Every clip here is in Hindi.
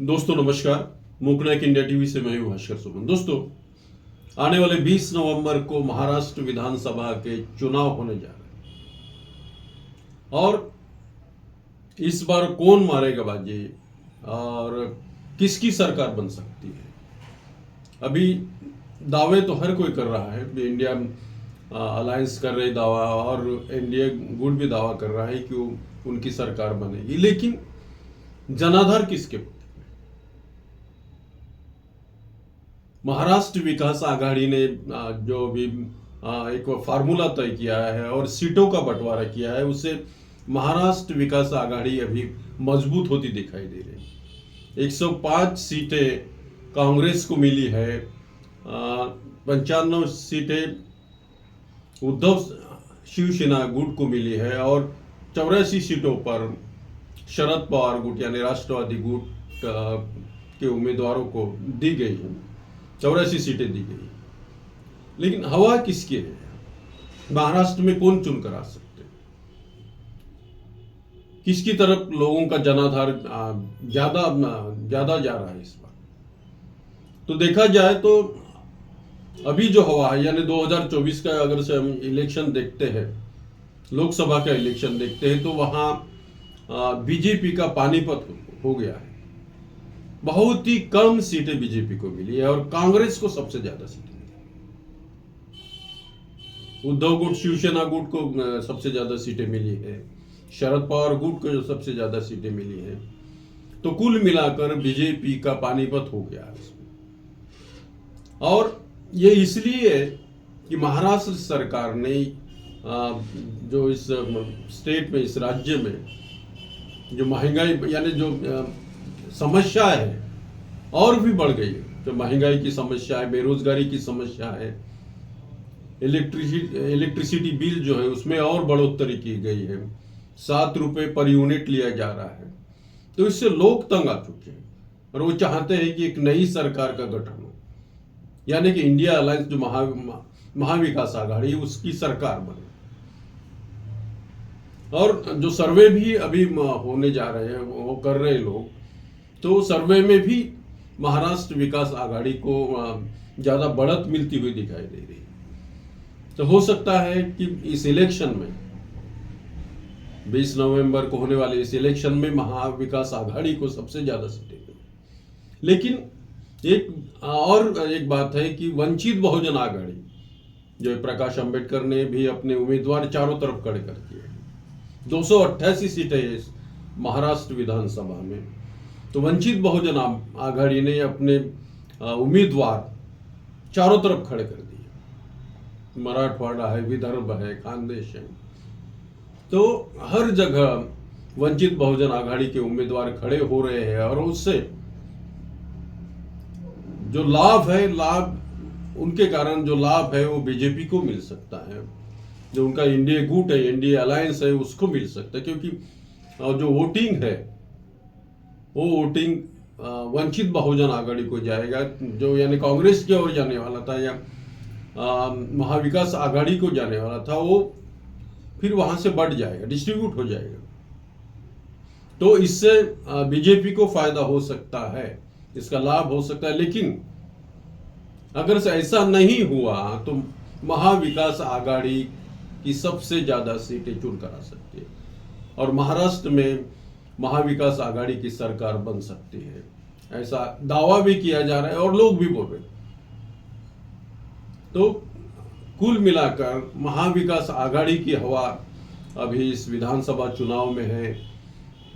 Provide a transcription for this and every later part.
दोस्तों नमस्कार। मूकनायक इंडिया टीवी से मैं हूं भास्कर सुमन। दोस्तों, आने वाले 20 नवंबर को महाराष्ट्र विधानसभा के चुनाव होने जा रहे हैं और इस बार कौन मारेगा बाजी और किसकी सरकार बन सकती है। अभी दावे तो हर कोई कर रहा है, इंडिया अलायंस कर रही दावा और इंडिया गुट भी दावा कर रहा है कि उनकी सरकार बनेगी, लेकिन जनाधार किसके? महाराष्ट्र विकास आघाड़ी ने जो भी एक फार्मूला तय किया है और सीटों का बंटवारा किया है, उससे महाराष्ट्र विकास आघाड़ी अभी मजबूत होती दिखाई दे रही है। 105 सीटें कांग्रेस को मिली है, 95 सीटें उद्धव शिवसेना गुट को मिली है और 84 सीटों पर शरद पवार गुट यानी राष्ट्रवादी गुट के उम्मीदवारों को दी गई है। 84 सीटें दी गई, लेकिन हवा किसकी है? महाराष्ट्र में कौन चुनकर आ सकते? किसकी तरफ लोगों का जनाधार ज्यादा जा रहा है इस बार? तो देखा जाए तो अभी जो हवा है यानी 2024 का अगर से हम इलेक्शन देखते हैं, लोकसभा का इलेक्शन देखते हैं, तो वहां बीजेपी का पानीपत हो गया है। बहुत ही कम सीटें बीजेपी को मिली है और कांग्रेस को सबसे ज्यादा सीटें मिली। उद्धव गुट शिवसेना गुट को सबसे ज्यादा सीटें मिली है, शरद पवार गुट को सबसे ज्यादा सीटें मिली है। तो कुल मिलाकर बीजेपी का पानीपत हो गया है इसमें। और ये इसलिए कि महाराष्ट्र सरकार ने जो इस स्टेट में, इस राज्य में जो महंगाई यानी जो समस्या है और भी बढ़ गई है। जो महंगाई की समस्या है, बेरोजगारी की समस्या है, इलेक्ट्रिसिटी बिल जो है उसमें और बढ़ोतरी की गई है, 7 रुपए पर यूनिट लिया जा रहा है। तो इससे लोग तंग आ चुके हैं और वो चाहते हैं कि एक नई सरकार का गठन हो, यानी कि इंडिया अलायंस जो महाविकास आघाड़ी उसकी सरकार बने। और जो सर्वे भी अभी होने जा रहे हैं, वो कर रहे लोग, तो सर्वे में भी महाराष्ट्र विकास आघाड़ी को ज्यादा बढ़त मिलती हुई दिखाई दे रही है। तो हो सकता है कि इस इलेक्शन में 20 नवंबर को होने वाले इस इलेक्शन में महाविकास आघाड़ी को सबसे ज्यादा सीटें मिलें। लेकिन एक बात है कि वंचित बहुजन आघाड़ी जो प्रकाश अंबेडकर ने भी अपने उम्मीदवार चारों तरफ खड़े कर दिए, 288 सीटें महाराष्ट्र विधानसभा में। तो वंचित बहुजन आघाड़ी ने अपने उम्मीदवार चारों तरफ खड़े कर दिए। मराठवाड़ा है, विदर्भ है, खानदेश है, तो हर जगह वंचित बहुजन आघाड़ी के उम्मीदवार खड़े हो रहे हैं और उससे जो लाभ उनके कारण जो लाभ है वो बीजेपी को मिल सकता है। जो उनका इंडिया गुट है, इंडिया अलायंस है, उसको मिल सकता है, क्योंकि जो वोटिंग है वो वोटिंग वंचित बहुजन आघाड़ी को जाएगा। जो यानी कांग्रेस की ओर जाने वाला था या महाविकास आघाड़ी को जाने वाला था, वो फिर वहां से बढ़ जाएगा, डिस्ट्रीब्यूट हो जाएगा। तो इससे बीजेपी को फायदा हो सकता है, इसका लाभ हो सकता है। लेकिन अगर से ऐसा नहीं हुआ तो महाविकास आघाड़ी की सबसे ज्यादा सीटें चुनकर आ सकती है और महाराष्ट्र में महाविकास आघाड़ी की सरकार बन सकती है, ऐसा दावा भी किया जा रहा है और लोग भी बोल रहे हैं। तो कुल मिलाकर महाविकास आघाड़ी की हवा अभी इस विधानसभा चुनाव में है।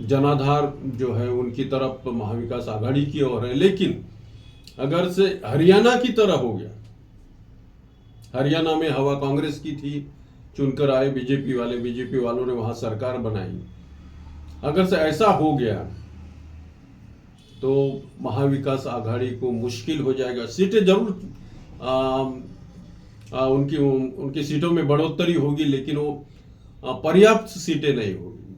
जनाधार जो है उनकी तरफ महाविकास आघाड़ी की ओर है। लेकिन अगर से हरियाणा की तरह हो गया, हरियाणा में हवा कांग्रेस की थी, चुनकर आए बीजेपी वालों ने वहां सरकार बनाई। अगर से ऐसा हो गया तो महाविकास आघाड़ी को मुश्किल हो जाएगा। सीटें जरूर उनकी सीटों में बढ़ोतरी होगी, लेकिन वो पर्याप्त सीटें नहीं होगी।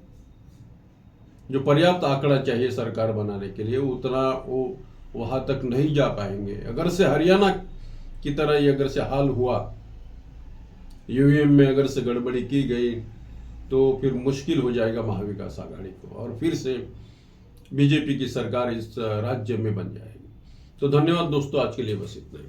जो पर्याप्त आंकड़ा चाहिए सरकार बनाने के लिए उतना वो वहां तक नहीं जा पाएंगे। अगर से हरियाणा की तरह ही अगर से हाल हुआ, ईवीएम में अगर से गड़बड़ी की गई, तो फिर मुश्किल हो जाएगा महाविकास आघाड़ी को और फिर से बीजेपी की सरकार इस राज्य में बन जाएगी। तो धन्यवाद दोस्तों, आज के लिए बस इतना ही।